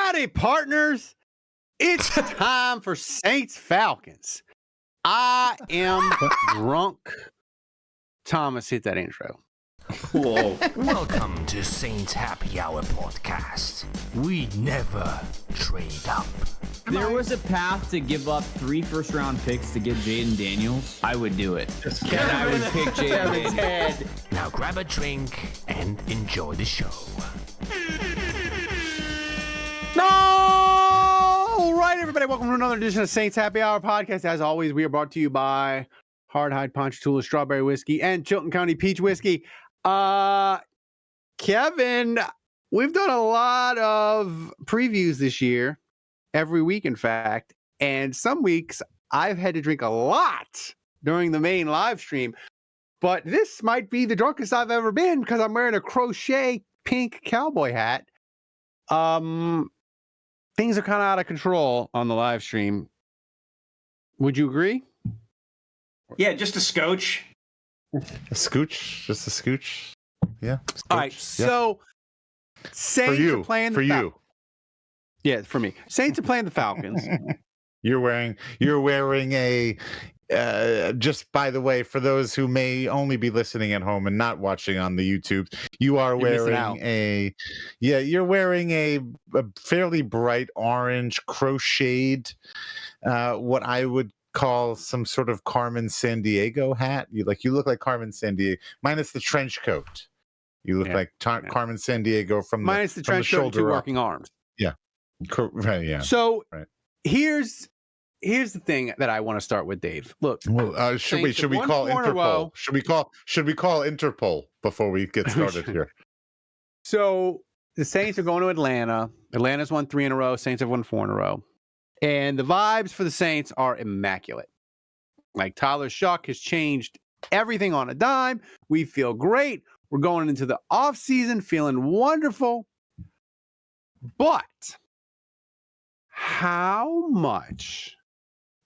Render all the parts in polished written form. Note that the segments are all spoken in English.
Howdy, partners. It's time for Saints Falcons. I am drunk. Thomas, hit that intro. Whoa. Welcome to Saints Happy Hour podcast. We never trade up. If there was a path to give up 3 first-round picks to get Jaden Daniels, I would do it. And I would pick Jaden Daniels. Now grab a drink and enjoy the show. All right, everybody, welcome to another edition of Saints Happy Hour podcast. As always, we are brought to you by Hard-Hide Ponchatoula Strawberry Whiskey and Chilton County Peach Whiskey. Kevin, we've done a lot of previews this year, every week, in fact, and some weeks I've had to drink a lot during the main live stream, but this might be the drunkest I've ever been because I'm wearing a crochet pink cowboy hat. Things are kind of out of control on the live stream. Would you agree? Yeah, just a scotch. A scooch, just a scooch. Yeah. Scooch. All right. So Saints are playing the Falcons. Yeah, for me. Saints are playing the Falcons. You're wearing a just by the way, for those who may only be listening at home and not watching on the YouTube, you're wearing a fairly bright orange crocheted what I would call some sort of Carmen Sandiego hat. You look like Carmen Sandiego, minus the trench coat. You look like Carmen Sandiego from minus the trench coat and 2 working arms. Yeah. Right, yeah. So here's the thing that I want to start with, Dave. Look, should we call Interpol? Should we call Interpol before we get started here? So the Saints are going to Atlanta. Atlanta's won 3 in a row. Saints have won 4 in a row. And the vibes for the Saints are immaculate. Like, Tyler Shough has changed everything on a dime. We feel great. We're going into the offseason feeling wonderful. But how much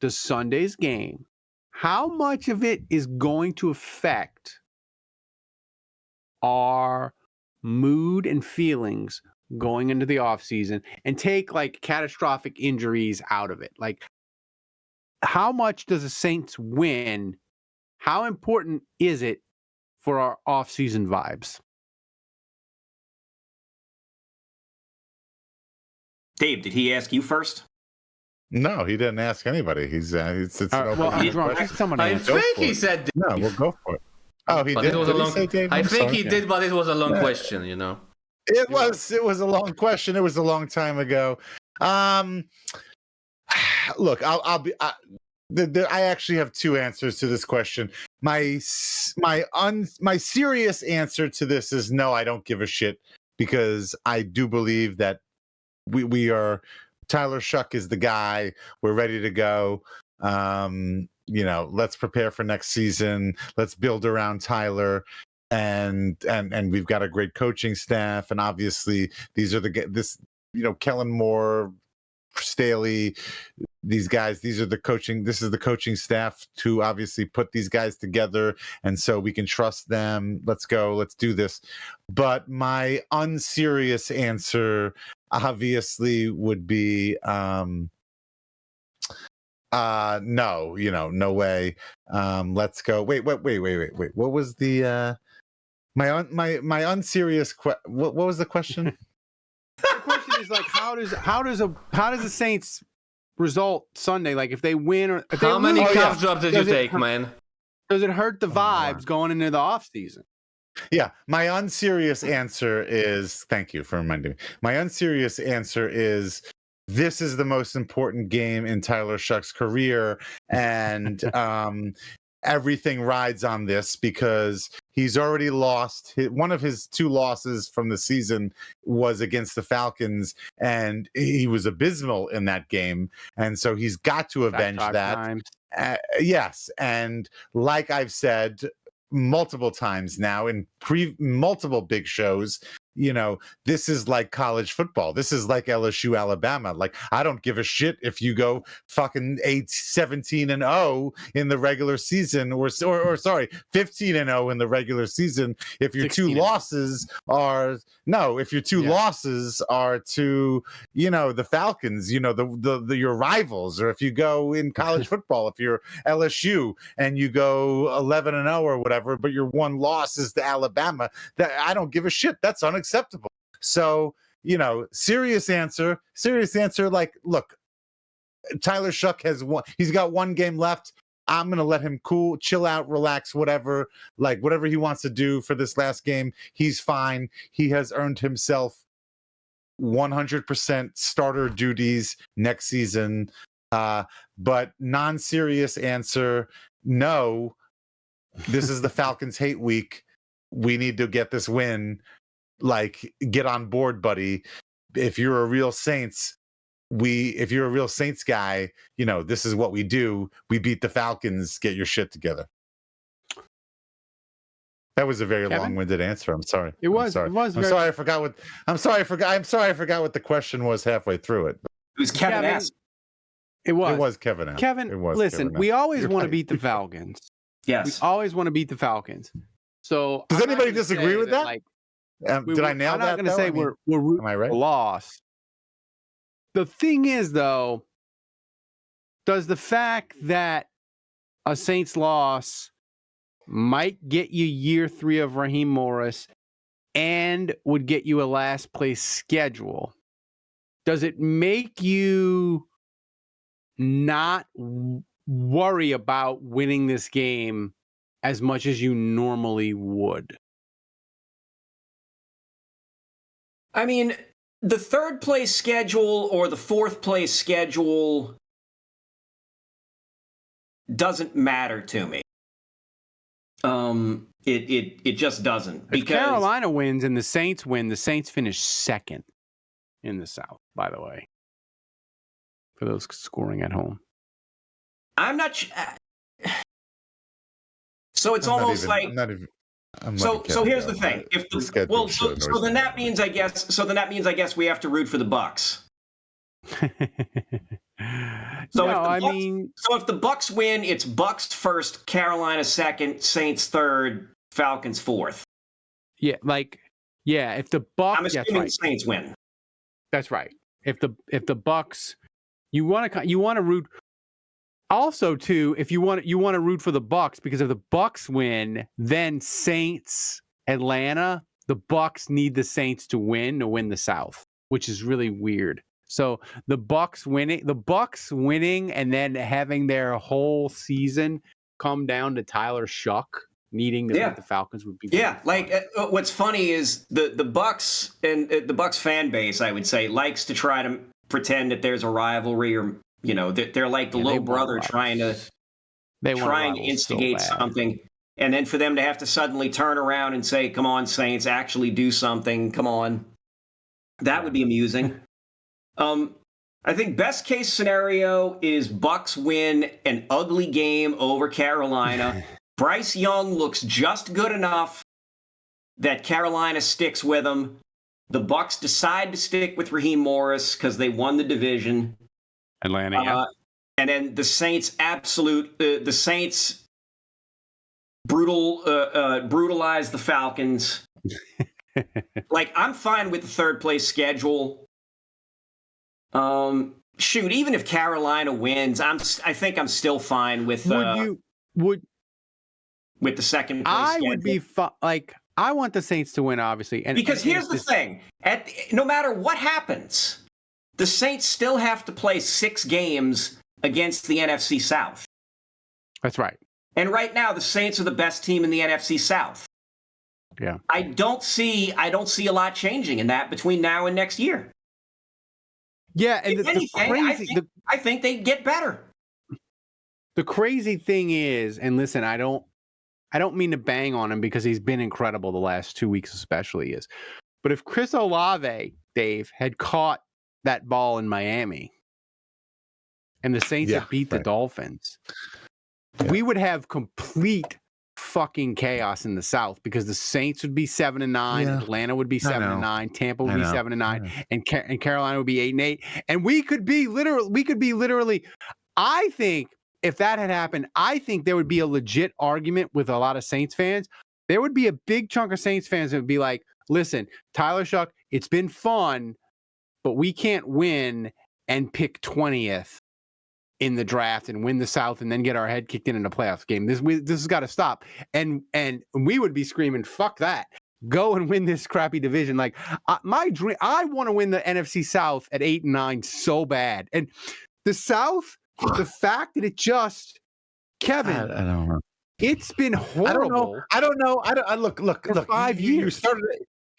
does Sunday's game, how much of it is going to affect our mood and feelings going into the offseason and take like catastrophic injuries out of it? Like, how much does the Saints win? How important is it for our offseason vibes? Dave, did he ask you first? No, he didn't ask anybody. It's an open question. I think he said. No, we'll go for it. Oh, he did. I think he did, but it was a long question. You know. It was a long question. It was a long time ago. Look, I actually have 2 answers to this question. My serious answer to this is no, I don't give a shit, because I do believe that we are. Tyler Shough is the guy. We're ready to go. Let's prepare for next season. Let's build around Tyler. And we've got a great coaching staff, and obviously these are Kellen Moore, Staley, these guys. This is the coaching staff to obviously put these guys together, and so we can trust them. Let's go. Let's do this. But my unserious answer obviously would be no. No way. Let's go. Wait. What was the my unserious what was the question? The question is, like, how does the Saints result Sunday? Like, if they win or if how many calf drops did you take, man? Does it hurt the vibes going into the offseason? Yeah, my unserious answer is, thank you for reminding me. My unserious answer is, this is the most important game in Tyler Shough's career, and everything rides on this, because he's already lost. One of his 2 losses from the season was against the Falcons, and he was abysmal in that game, and so he's got to avenge that. Yes, and like I've said multiple times now in multiple big shows, this is like college football. This is like LSU, Alabama. Like, I don't give a shit if you go fucking 17-0 in the regular season, or sorry, 15-0 in the regular seation. If your two 16-0. losses are losses are to the Falcons, your rivals, or if you go in college football, if you're LSU and you go 11-0 or whatever, but your one loss is to Alabama, that I don't give a shit. That's unacceptable. So, serious answer. Like, look, Tyler Shough has one. He's got one game left. I'm gonna let him chill out, relax, whatever he wants to do for this last game. He's fine. He has earned himself 100% starter duties next season. But non-serious answer, no. This is the Falcons hate week. We need to get this win. Like, get on board, buddy. If you're a real Saints guy, this is what we do. We beat the Falcons. Get your shit together. That was a very long-winded answer. I'm sorry. It was. I'm sorry. I forgot what the question was halfway through it. It was Kevin S. It was. It was Kevin S. Kevin, It was listen, Kevin we S. always You're want to right. beat the Falcons. Yes. We always want to beat the Falcons. So Does I'm not anybody gonna disagree say with that? Like, Did I nail I'm that? not going to say we're rooting am I right? for loss. The thing is, though, does the fact that a Saints loss might get you year 3 of Raheem Morris and would get you a last place schedule, does it make you not worry about winning this game as much as you normally would? I mean, the third place schedule or the fourth place schedule doesn't matter to me. It just doesn't. If Because Carolina wins and the Saints win, the Saints finish second in the South, by the way, for those scoring at home. I'm not. So it's almost like. So here's the thing. If so then that means I guess we have to root for the Bucks. So if the Bucks win, it's Bucks first, Carolina second, Saints third, Falcons fourth. Yeah, if the Bucks, I'm assuming the Saints win. That's right. If the Bucks, you want to root. Also, too, if you want to root for the Bucks, because if the Bucks win, then Saints, Atlanta, the Bucks need the Saints to win the South, which is really weird. So the Bucks winning, and then having their whole season come down to Tyler Shough needing to beat the Falcons would be what's funny is the Bucks and the Bucks fan base, I would say, likes to try to pretend that there's a rivalry, or they're like the little brother trying to instigate something, and then for them to have to suddenly turn around and say, "Come on, Saints, actually do something. Come on." That would be amusing. I think best case scenario is Bucks win an ugly game over Carolina. Bryce Young looks just good enough that Carolina sticks with him. The Bucks decide to stick with Raheem Morris because they won the division. Atlanta, and then the Saints brutalize the Falcons. Like, I'm fine with the third place schedule. Even if Carolina wins, I think I'm still fine with with the second place I schedule. would be I want the Saints to win, obviously, because here's the thing: no matter what happens, the Saints still have to play 6 games against the NFC South. That's right. And right now, the Saints are the best team in the NFC South. Yeah. I don't see a lot changing in that between now and next year. Yeah, and I think they get better. The crazy thing is, and listen, I don't mean to bang on him because he's been incredible the last 2 weeks, especially but if Chris Olave, Dave, had caught that ball in Miami and the Saints had beat the Dolphins, we would have complete fucking chaos in the South because the Saints would be 7-9, Atlanta would be 7-9, Tampa would be 7-9, and Carolina would be 8-8, and we could be literally. I think if that had happened, I think there would be a legit argument with a lot of Saints fans. There would be a big chunk of Saints fans that would be like, "Listen, Tyler Shough, it's been fun, but we can't win and pick 20th." In the draft and win the South and then get our head kicked in a playoff game. This has got to stop. And we would be screaming, fuck that. Go and win this crappy division. Like my dream, I want to win the NFC South at 8-9 so bad. And the South, the fact that it just, Kevin, I don't know. It's been horrible. I don't know. Look. 5 years.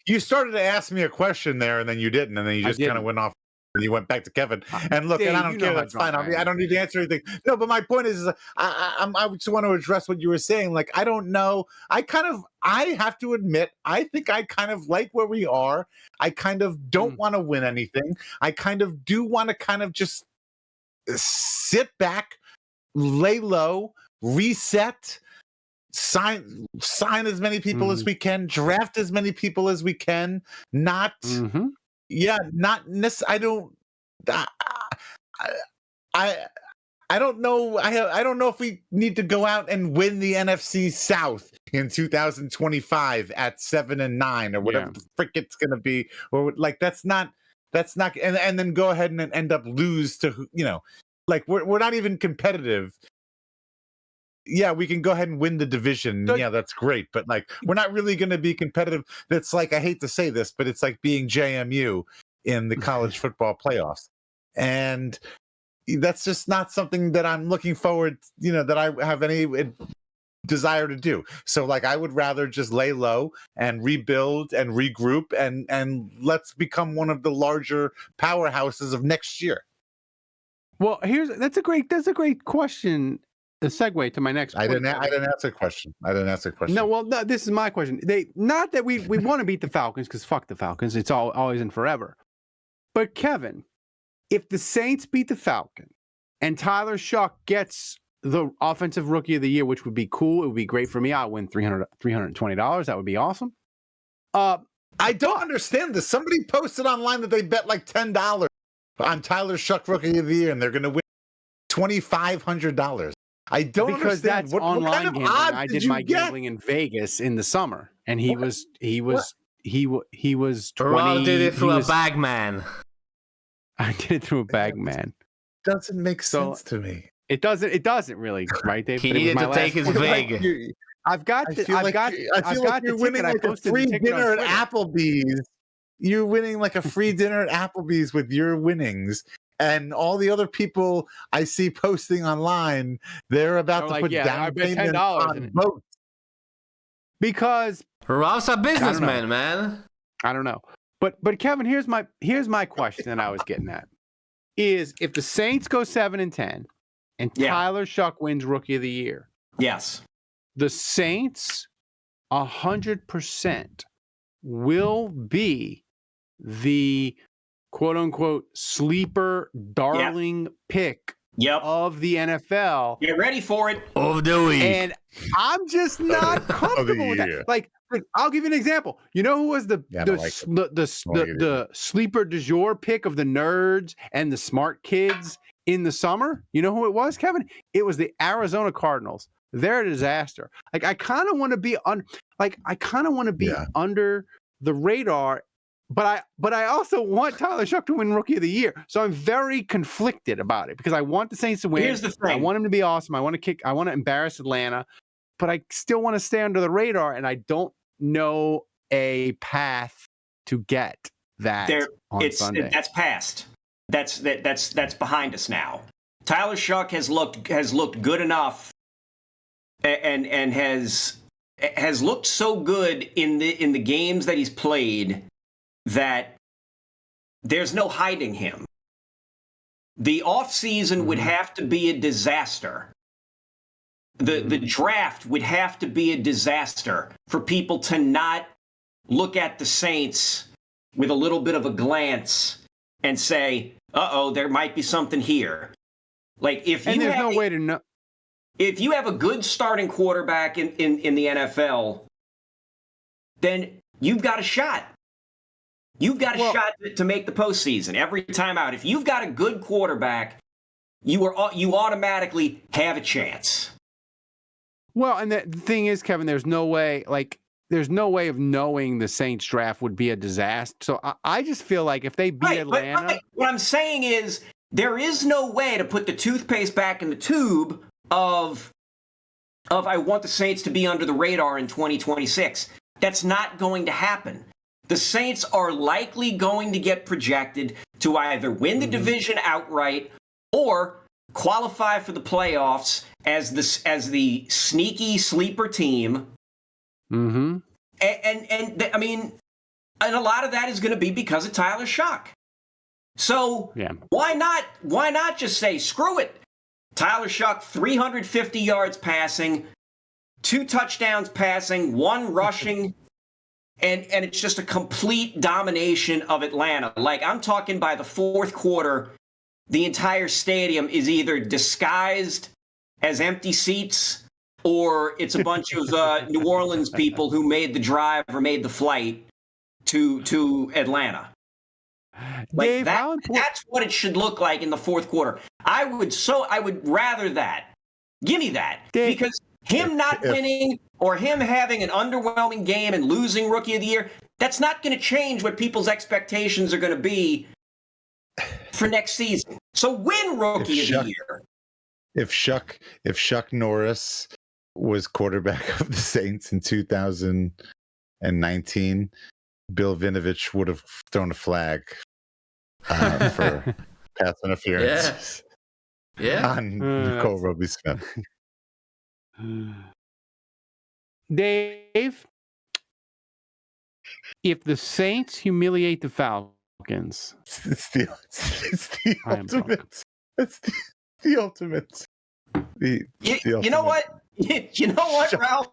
You started to ask me a question there and then you didn't. And then you just kind of went off. And you went back to Kevin. And look, and I don't care. That's fine. I don't need to answer anything. No, but my point is, I just want to address what you were saying. Like, I don't know. I have to admit, I think I kind of like where we are. I kind of don't want to win anything. I kind of do want to kind of just sit back, lay low, reset, sign as many people as we can, draft as many people as we can, not. Yeah, not necessarily. I don't know. I don't know if we need to go out and win the NFC South in 2025 at 7-9 or whatever the frick it's going to be, or like that's not, and then go ahead and end up lose to like we're not even competitive. Yeah, we can go ahead and win the division. Yeah, that's great. But like, we're not really going to be competitive. That's like, I hate to say this, but it's like being JMU in the college football playoffs. And that's just not something that I'm looking forward, that I have any desire to do. So like, I would rather just lay low and rebuild and regroup and let's become one of the larger powerhouses of next year. Well, that's a great question. A segue to my next point. I didn't ask a question. No, well, no, this is my question. Not that we want to beat the Falcons, because fuck the Falcons. It's always and forever. But Kevin, if the Saints beat the Falcons and Tyler gets the offensive rookie of the year, which would be cool, it would be great for me. I'll win $320. That would be awesome. I don't understand this. Somebody posted online that they bet like $10 on Tyler Shough rookie of the year, and they're going to win $2,500. I don't because understand. That's what online kind of gambling. odds I did my gambling in Vegas in the summer, and he was 20. Rob did it through a bag man. I did it through a bag man. Doesn't make sense to me. It doesn't really, right, Dave? He needed to take his Vegas. I've got. I feel like you're winning like a free dinner at Applebee's. You're winning like a free dinner at Applebee's with your winnings. And all the other people I see posting online, they're about to put down payment on boats. Because Rob's a businessman, man. I don't know. But Kevin, here's my question that I was getting at. Is if the Saints go 7-10 and Tyler Shough wins Rookie of the Year. Yes. The Saints 100% will be the quote unquote sleeper darling pick of the NFL. Get ready for it. Of the week. And I'm just not comfortable with that. Like, I'll give you an example. You know who was the sleeper du jour pick of the nerds and the smart kids in the summer? You know who it was, Kevin? It was the Arizona Cardinals. They're a disaster. Like, I kind of want to be under the radar. But I also want Tyler Shough to win Rookie of the Year. So I'm very conflicted about it because I want the Saints to win. Here's the thing. I want him to be awesome. I want to embarrass Atlanta, but I still want to stay under the radar, and I don't know a path to get that on Sunday. That's past. That's behind us now. Tyler Shough has looked good enough and has looked so good in the games that he's played that there's no hiding him. The offseason would have to be a disaster. The draft would have to be a disaster for people to not look at the Saints with a little bit of a glance and say, there might be something here. Like, if and there's no way to know. if you have a good starting quarterback in the NFL, then you've got a shot. You've got a shot to make the postseason every time out. If you've got a good quarterback, you automatically have a chance. Well, and the thing is, Kevin, there's no way of knowing the Saints draft would be a disaster. So I just feel like if they beat Atlanta. But what I'm saying is there is no way to put the toothpaste back in the tube of I want the Saints to be under the radar in 2026. That's not going to happen. The Saints are likely going to get projected to either win the division outright or qualify for the playoffs as the sneaky sleeper team. Mm-hmm. And I mean, and a lot of that is going to be because of Tyler Shough. So why not just say, screw it? Tyler Shough, 350 yards passing, 2 touchdowns passing, 1 rushing, and it's just a complete domination of Atlanta. Like, I'm talking by the 4th quarter, the entire stadium is either disguised as empty seats or it's a bunch of New Orleans people who made the drive or made the flight to Atlanta. Like Dave, that's what it should look like in the 4th quarter. I would rather that. Give me that. Dave, because him not winning or him having an underwhelming game and losing Rookie of the Year, that's not going to change what people's expectations are going to be for next season. So win Rookie of the Year. If Shough Norris was quarterback of the Saints in 2019, Bill Vinovich would have thrown a flag for pass interference on Nicole Roby-Smith. Dave, if the Saints humiliate the Falcons, it's the ultimate. It's the ultimate. You know what? You know what, Ralph?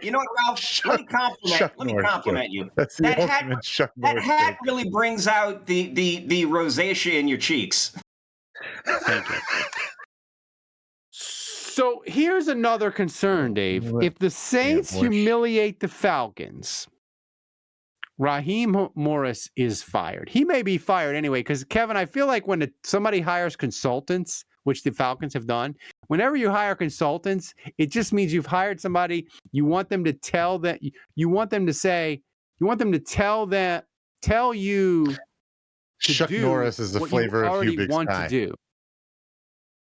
You know what, Ralph? Let me compliment you. That's the ultimate Shough Norris. That hat really brings out the rosacea in your cheeks. Thank you. So here's another concern, Dave. If the Saints humiliate the Falcons, Raheem Morris is fired. He may be fired anyway, because, Kevin, I feel like when somebody hires consultants, which the Falcons have done, whenever you hire consultants, it just means you've hired somebody. You want them to tell you Shough Norris is the flavor of Hubig's pie. To do.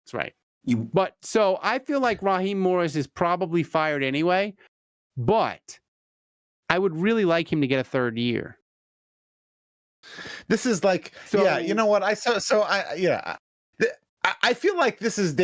That's right. But so I feel like Raheem Morris is probably fired anyway, but I would really like him to get a 3rd year. This is like, you know what? I feel like this is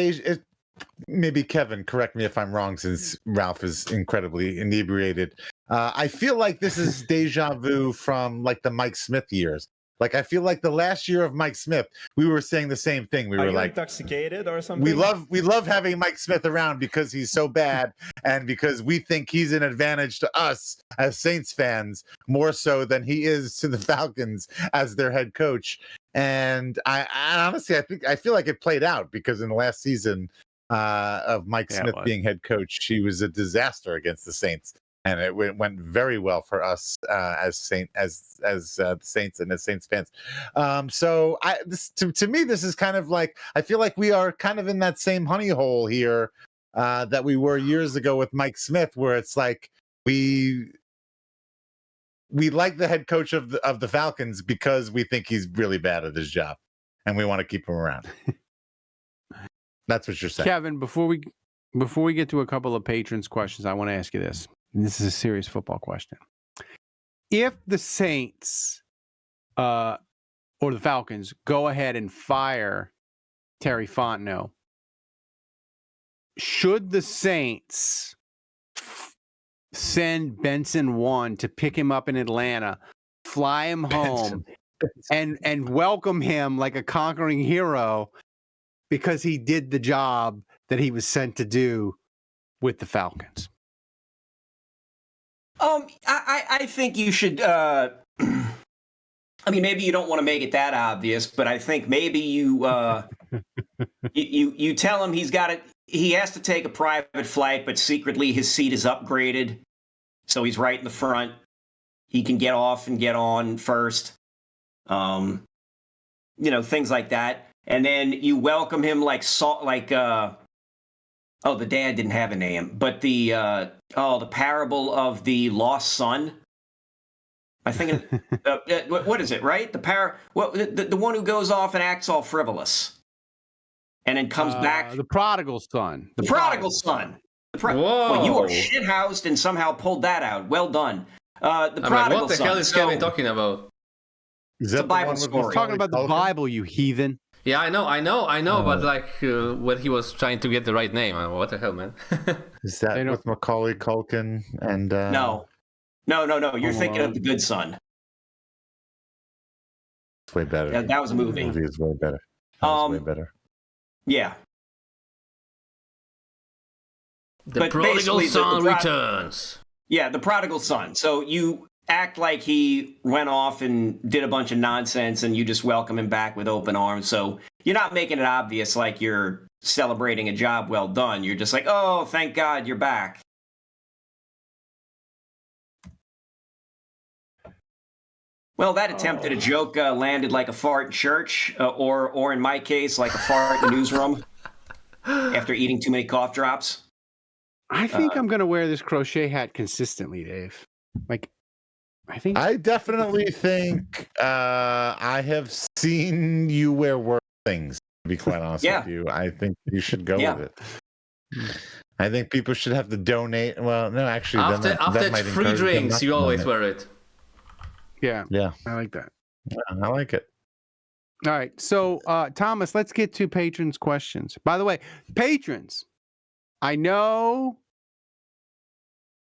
maybe Kevin, correct me if I'm wrong, since Ralph is incredibly inebriated. I feel like this is deja vu from like the Mike Smith years. Like, I feel like the last year of Mike Smith, we were saying the same thing. We were like, intoxicated or something? We love having Mike Smith around because he's so bad and because we think he's an advantage to us as Saints fans more so than he is to the Falcons as their head coach. And I honestly, I feel like it played out, because in the last season of Mike Smith being head coach, he was a disaster against the Saints. And it went very well for us as the Saints and as Saints fans. So to me, this is kind of like, I feel like we are kind of in that same honey hole here that we were years ago with Mike Smith, where it's like we like the head coach of the Falcons because we think he's really bad at his job, and we want to keep him around. That's what you're saying, Kevin. Before we get to a couple of patrons' questions, I want to ask you this. And this is a serious football question. If the Saints or the Falcons go ahead and fire Terry Fontenot, should the Saints send Benson 1 to pick him up in Atlanta, fly him home, and welcome him like a conquering hero because he did the job that he was sent to do with the Falcons? I think you should. I mean, maybe you don't want to make it that obvious, but I think maybe you you tell him he's got he has to take a private flight, but secretly his seat is upgraded, so he's right in the front. He can get off and get on first. Things like that. And then you welcome him like the dad didn't have a name, but the parable of the lost son. I think what is it, right? The one who goes off and acts all frivolous and then comes back. The prodigal son. The prodigal son. Well, you were shithoused and somehow pulled that out. Well done. The prodigal son. What the hell is Kevin talking about? Is that the Bible story? He's talking about the Bible, you heathen. Yeah, I know, but like when he was trying to get the right name, what the hell, man? Is that with Macaulay Culkin and? No. You're thinking of The Good Son. It's way better. Yeah, that was a movie. The movie is way better. Way better. Yeah. The prodigal son returns. Yeah, the prodigal son. So you act like he went off and did a bunch of nonsense and you just welcome him back with open arms. So you're not making it obvious like you're celebrating a job well done. You're just like, oh, thank God you're back. Well, that attempt at a joke landed like a fart in church, or in my case, like a fart in the newsroom after eating too many cough drops. I think I'm going to wear this crochet hat consistently, Dave. I definitely think I have seen you wear worse things, to be quite honest with you. I think you should go with it. I think people should have to donate. Well, no, actually, after free drinks, you always wear it. Yeah. I like that. Yeah, I like it. All right. So, Thomas, let's get to patrons' questions. By the way, patrons, I know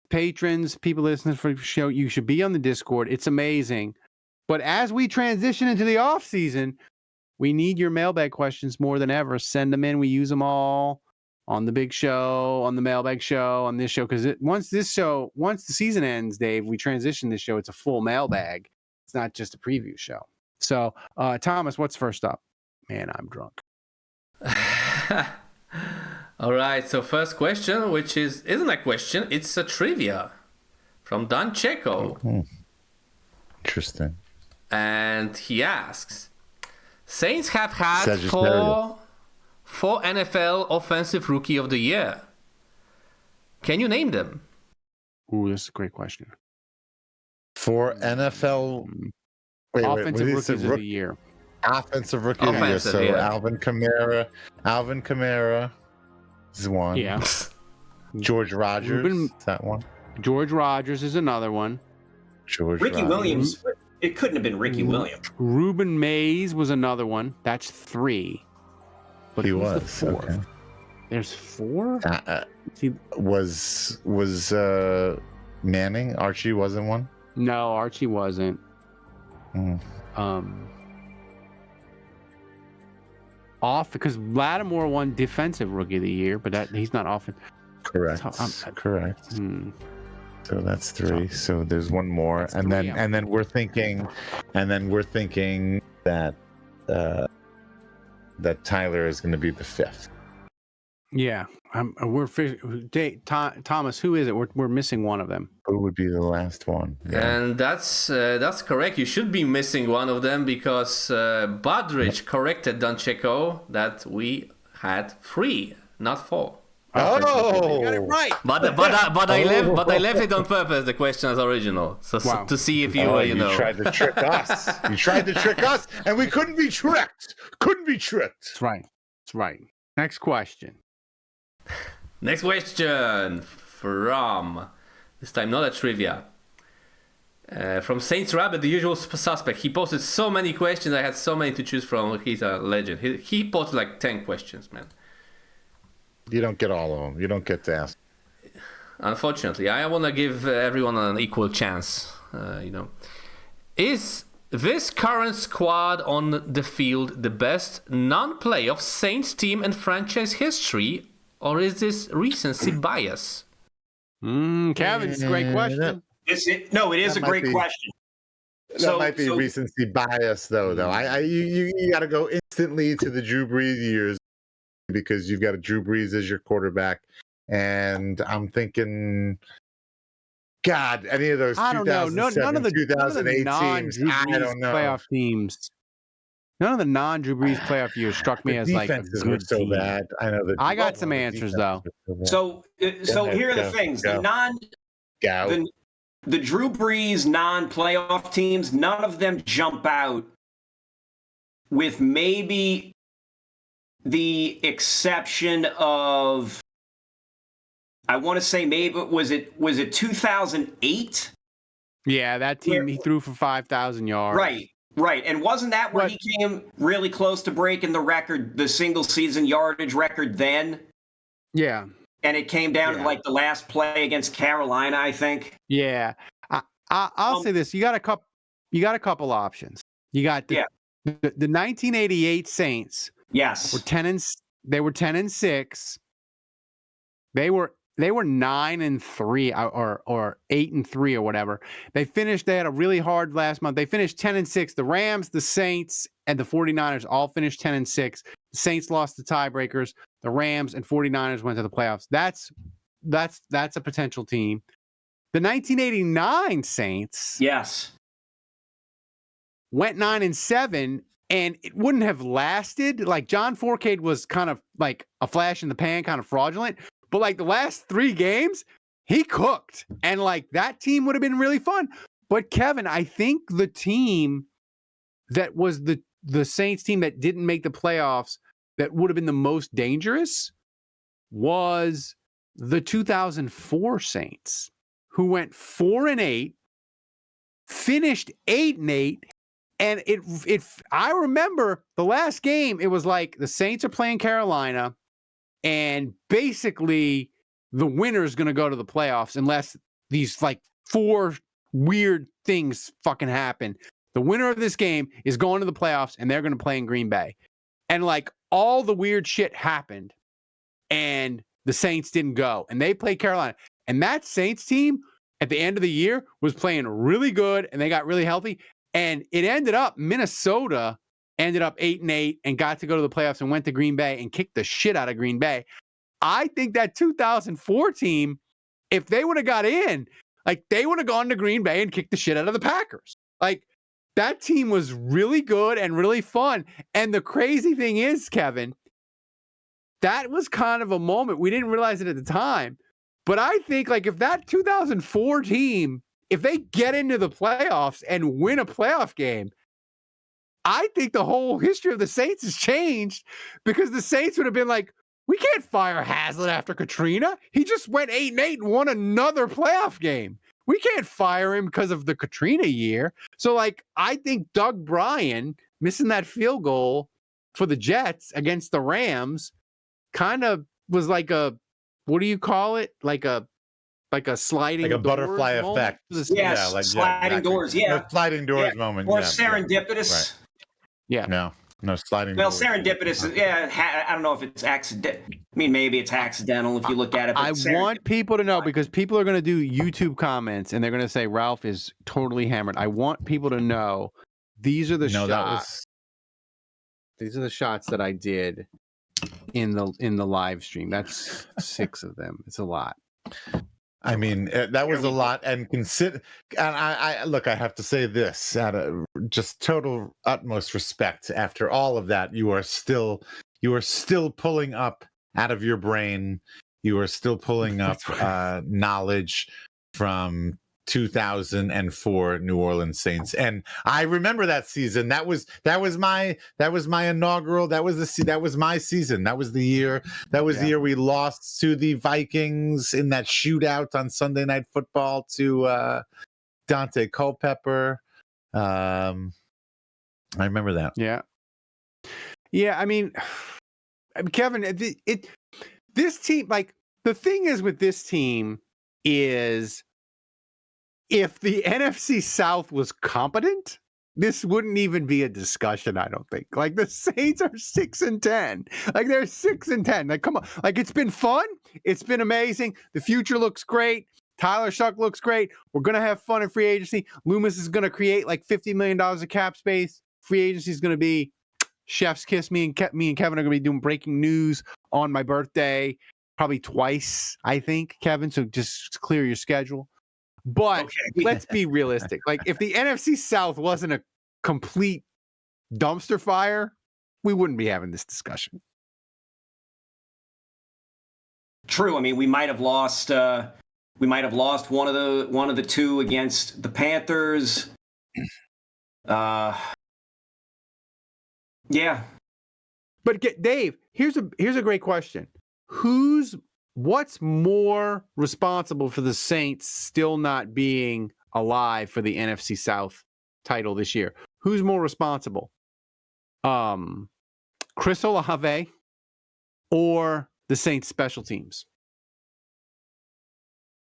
patrons, people listening for the show, you should be on the Discord. It's amazing. But as we transition into the off season, we need your mailbag questions more than ever. Send them in. We use them all on the big show, on the mailbag show, on this show. Because once the season ends, Dave, we transition this show. It's a full mailbag. It's not just a preview show. So, Thomas, what's first up? Man, I'm drunk. All right, so first question, which isn't a question, it's a trivia from Don Checo. Mm-hmm. Interesting. And he asks, Saints have had four NFL Offensive Rookie of the Year. Can you name them? Ooh, that's a great question. 4 NFL Offensive Rookies of the Year. Offensive Rookie of the Year. So Alvin Kamara is one. Yeah. George Rogers is that one. George Rogers is another one. Ricky Williams. It couldn't have been Ricky Williams. Ruben Mays was another one. That's 3. But he was the 4th. Okay. There's 4? Was Manning? Archie wasn't one? No, Archie wasn't. Off because Lattimore won Defensive Rookie of the Year, but he's not often. Correct. Correct. So that's 3. So there's one more, and then we're thinking that that Tyler is going to be the 5th. Yeah, Thomas. Who is it? We're missing one of them. Who would be the last one? Yeah. And that's correct. You should be missing one of them because Budrich corrected Don Checo that we had 3, not 4. Oh, you got it right. But I left it on purpose. The question as original, so to see if you tried to trick us. You tried to trick us, and we couldn't be tricked. That's right. Next question from this time not a trivia. From Saints Rabbit, the usual suspect. He posted so many questions. I had so many to choose from. He's a legend. He posted like 10 questions, man. You don't get all of them. You don't get to ask. Unfortunately, I want to give everyone an equal chance. Is this current squad on the field the best non-playoff Saints team in franchise history, or is this recency bias? Kevin, it's a great question. It is a great question. That might be recency bias, though. You got to go instantly to the Drew Brees years. because you've got a Drew Brees as your quarterback, and I'm thinking, God, any of those I don't know. 2007, None of the 2008 teams, non-Drew I Brees don't know. playoff teams. None of the non-Drew Brees playoff years struck me The as like a defenses were good so team. bad. I know that. I got some answers though. So ahead, here are the go, things. go. The Drew Brees non-playoff teams, none of them jump out, with maybe the exception of, I want to say maybe was it 2008? Yeah, that team he threw for 5,000 yards. Right. And wasn't that where he came really close to breaking the record, the single season yardage record then? Yeah. And it came down to like the last play against Carolina, I think. Yeah. I'll say this. You got a couple options. You got the 1988 Saints. Yes. They were 10-6. They were 9-3 or 8-3 or whatever. They had a really hard last month. They finished 10-6. The Rams, the Saints, and the 49ers all finished 10-6. The Saints lost the tiebreakers. The Rams and 49ers went to the playoffs. That's a potential team. The 1989 Saints, yes, went 9-7, and it wouldn't have lasted. Like John Fourcade was kind of like a flash in the pan, kind of fraudulent. But like the last 3 games, he cooked. And like that team would have been really fun. But Kevin, I think the team that was the Saints team that didn't make the playoffs that would have been the most dangerous was the 2004 Saints, who went 4-8, finished 8-8. And I remember the last game, it was like the Saints are playing Carolina, and basically the winner is going to go to the playoffs unless these like 4 weird things fucking happen. The winner of this game is going to the playoffs, and they're going to play in Green Bay. And like all the weird shit happened, and the Saints didn't go, and they played Carolina. And that Saints team at the end of the year was playing really good, and they got really healthy. And it ended up, Minnesota ended up 8-8 and got to go to the playoffs and went to Green Bay and kicked the shit out of Green Bay. I think that 2004 team, if they would have got in, like they would have gone to Green Bay and kicked the shit out of the Packers. Like that team was really good and really fun. And the crazy thing is, Kevin, that was kind of a moment. We didn't realize it at the time. But I think like if that 2004 team, if they get into the playoffs and win a playoff game, I think the whole history of the Saints has changed, because the Saints would have been like, we can't fire Haslett after Katrina. He just went 8-8 and won another playoff game. We can't fire him because of the Katrina year. So, like, I think Doug Bryan missing that field goal for the Jets against the Rams kind of was like a, what do you call it? Like a sliding, like a butterfly effect. Yes, like sliding doors. Yeah, sliding doors moment. Or serendipitous. Right. Yeah. No sliding. Well, doors. serendipitous. Yeah, I don't know if it's accidental. I mean, maybe it's accidental if you look at it. But I want people to know, because people are going to do YouTube comments and they're going to say Ralph is totally hammered. I want people to know these are the shots. These are the shots that I did in the live stream. That's 6 of them. It's a lot. I mean, that was a lot, and I look, I have to say this out of just total utmost respect. After all of that, you are still pulling up out of your brain. You are still pulling up knowledge from 2004 New Orleans Saints, and I remember that season. That was my inaugural. That was my season. That was the year. That was the year we lost to the Vikings in that shootout on Sunday Night Football to Dante Culpepper. I remember that. Yeah. I mean, Kevin, this team, like the thing is with this team is, if the NFC South was competent, this wouldn't even be a discussion, I don't think. Like the Saints are 6-10. Like they're 6-10. Like, come on. Like it's been fun. It's been amazing. The future looks great. Tyler Shough looks great. We're going to have fun in free agency. Loomis is going to create like $50 million of cap space. Free agency is going to be Chef's kiss. Me and Kevin are gonna be doing breaking news on my birthday, probably twice, I think, Kevin. So just clear your schedule. But let's be realistic. Like, if the NFC South wasn't a complete dumpster fire, we wouldn't be having this discussion. True. I mean, we might have lost one of the two against the Panthers. Yeah. But Dave, here's a great question. What's more responsible for the Saints still not being alive for the NFC South title this year? Who's more responsible? Chris Olave or the Saints special teams?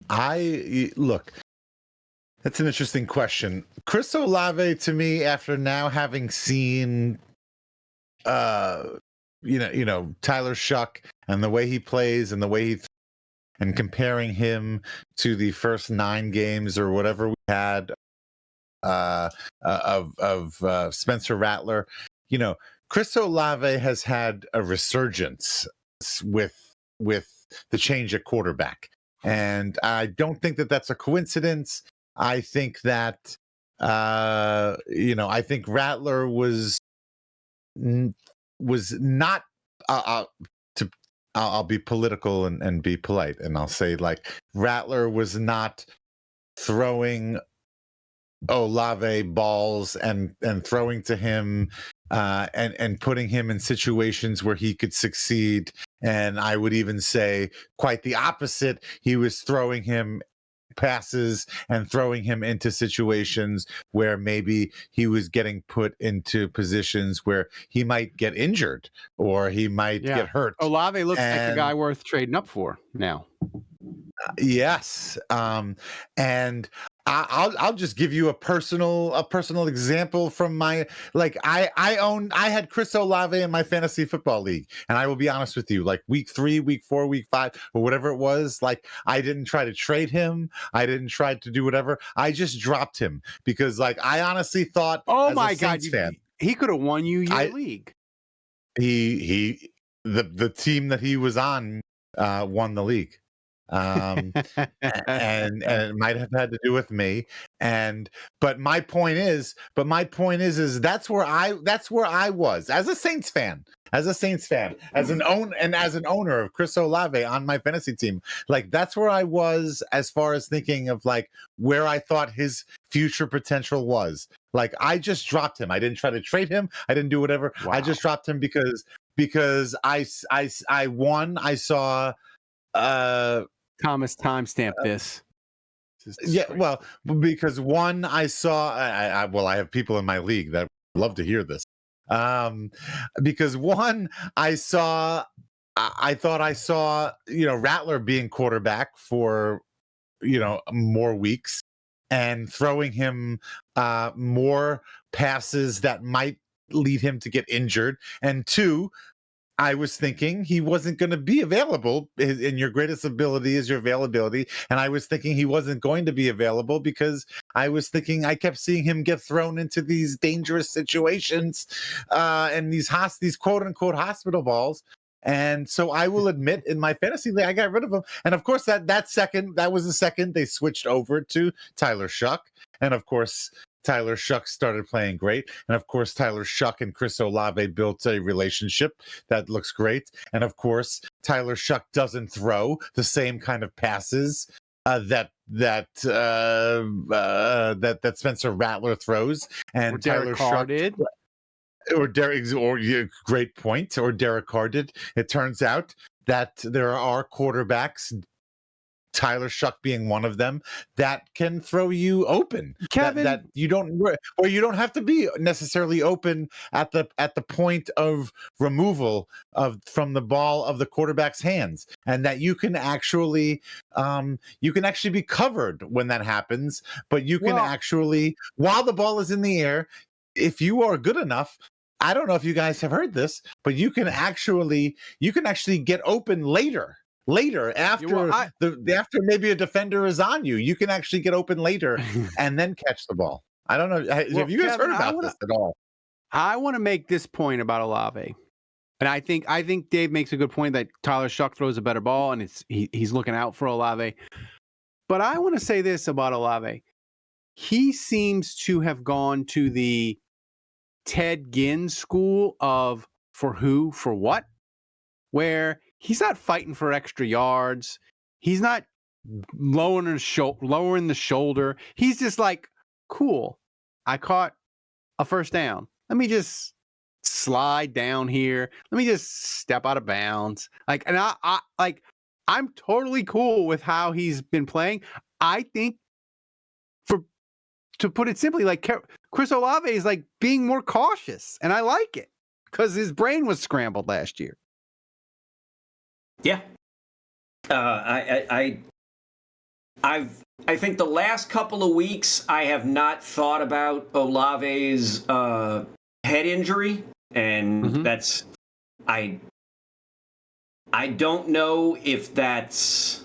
Look, that's an interesting question. Chris Olave, to me, after now having seen Tyler Shough and the way he plays and the way and comparing him to the first 9 games or whatever we had of Spencer Rattler, Chris Olave has had a resurgence with the change at quarterback, and I don't think that that's a coincidence. I think that I think Rattler was not. I'll be political and be polite, and I'll say, like, Rattler was not throwing Olave balls and throwing to him and putting him in situations where he could succeed. And I would even say quite the opposite. He was throwing him passes and throwing him into situations where maybe he was getting put into positions where he might get injured or he might get hurt. Olave looks like a guy worth trading up for now. Yes. And I'll just give you a personal example from my, like, I had Chris Olave in my fantasy football league, and I will be honest with you, like week 3, week 4, week 5, or whatever it was, like, I didn't try to trade him. I didn't try to do whatever. I just dropped him because, like, I honestly thought, oh my God, he could have won you your league. The team that he was on won the league. And it might have had to do with me, but my point is that's where I was as a Saints fan, as an owner of Chris Olave on my fantasy team. Like, that's where I was as far as thinking of, like, where I thought his future potential was. Like, I just dropped him. I didn't try to trade him. I didn't do whatever. Wow. I just dropped him because I saw Thomas timestamp this. Yeah, well, because one, I saw, I have people in my league that love to hear this. Because one, I thought I saw, Rattler being quarterback for, more weeks and throwing him more passes that might lead him to get injured. And 2, I was thinking he wasn't going to be available, and your greatest ability is your availability. And I was thinking he wasn't going to be available because I was thinking I kept seeing him get thrown into these dangerous situations and these quote unquote hospital balls. And so I will admit, in my fantasy league, I got rid of him. And of course, that was the second they switched over to Tyler Shough. And of course, Tyler Shough started playing great. And of course, Tyler Shough and Chris Olave built a relationship that looks great. And of course, Tyler Shough doesn't throw the same kind of passes that Spencer Rattler throws. And Tyler Shough did. Great point. Or Derek Carr did. It turns out that there are quarterbacks, Tyler Shough being one of them, that can throw you open. Kevin, that you don't have to be necessarily open at the point of removal from the ball of the quarterback's hands, and that you can actually be covered when that happens. But you can actually, while the ball is in the air, if you are good enough. I don't know if you guys have heard this, but you can actually get open later after after maybe a defender is on you. You can actually get open later and then catch the ball. I don't know. Have you guys heard about this at all? I want to make this point about Olave. And I think Dave makes a good point that Tyler Shough throws a better ball, and he's looking out for Olave. But I want to say this about Olave. He seems to have gone to the Ted Ginn school of for who, for what, where he's not fighting for extra yards. He's not lowering the shoulder. He's just like, cool, I caught a first down. Let me just slide down here. Let me just step out of bounds. Like, and I'm totally cool with how he's been playing. I think, to put it simply, like Chris Olave is like being more cautious, and I like it because his brain was scrambled last year. Yeah. I think the last couple of weeks I have not thought about Olave's head injury, and that's I don't know if that's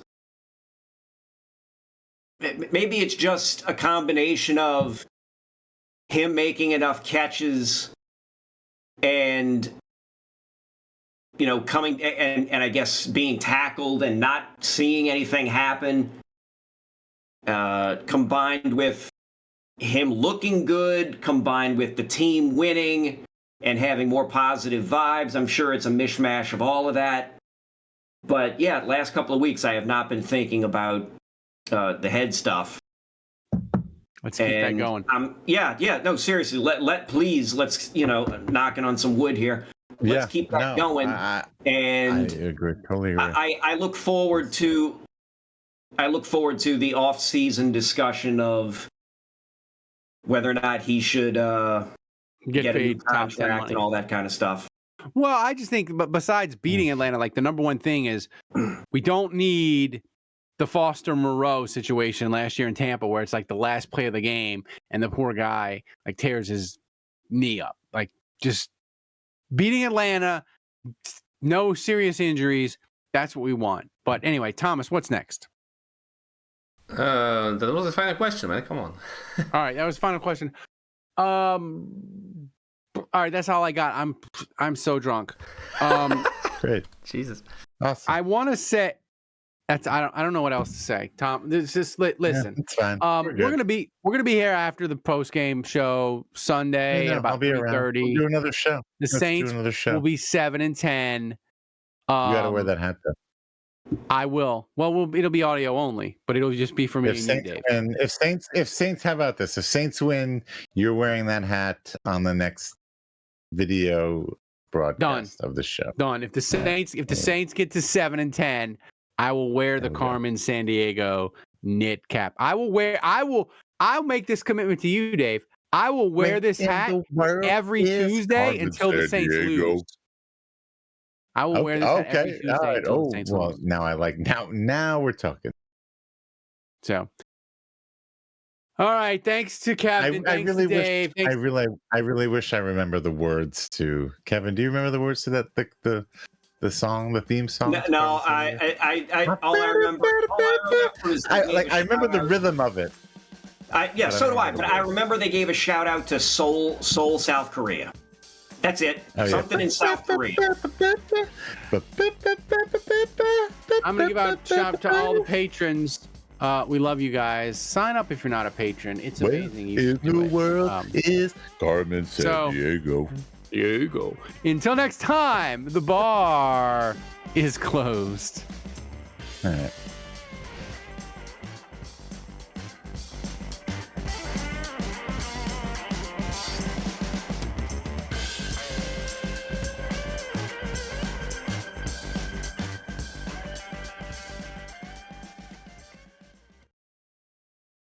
maybe it's just a combination of him making enough catches and coming and I guess being tackled and not seeing anything happen, combined with him looking good, combined with the team winning and having more positive vibes. I'm sure it's a mishmash of all of that. But yeah, last couple of weeks I have not been thinking about the head stuff. Let's keep that going. No, seriously, let's knocking on some wood here. Let's keep that going. I agree. Totally agree. I look forward to the off-season discussion of whether or not he should get a new contract and all that kind of stuff. Well, I just think, but besides beating Atlanta, like the number one thing is we don't need the Foster Moreau situation last year in Tampa, where it's like the last play of the game and the poor guy like tears his knee up. Like, just beating Atlanta, no serious injuries. That's what we want. But anyway, Thomas, what's next? That was the final question, man. Come on. All right, that was the final question. All right, that's all I got. I'm so drunk. Great. Jesus. Awesome. I want to say that's I don't know what else to say. Tom, just listen. It's fine. We're gonna be here after the post game show Sunday at about 3:30. We'll do another show. The Saints will be 7-10. You gotta wear that hat though. I will. Well, it'll be audio only, but it'll just be for me and you, Dave. And if Saints, how about this? If Saints win, you're wearing that hat on the next video broadcast of the show. Done. If the Saints get to 7-10, I will wear the Carmen Sandiego knit cap. I'll make this commitment to you, Dave. I will wear this hat every Tuesday until the Saints lose. I will wear this hat every Tuesday until the Saints lose. Now we're talking. So, all right. Thanks to Kevin. Thanks to Dave. I really wish I remember the words to Kevin. Do you remember the words to that the song, the theme song? No, all I remember is I remember the rhythm of it. So do I. But I remember they gave a shout out to Seoul, South Korea. That's it. Something in South Korea. I'm gonna give out a shout out to all the patrons. We love you guys. Sign up if you're not a patron. It's amazing. In the world is Carmen Sandiego. Diego. Until next time, the bar is closed. All right.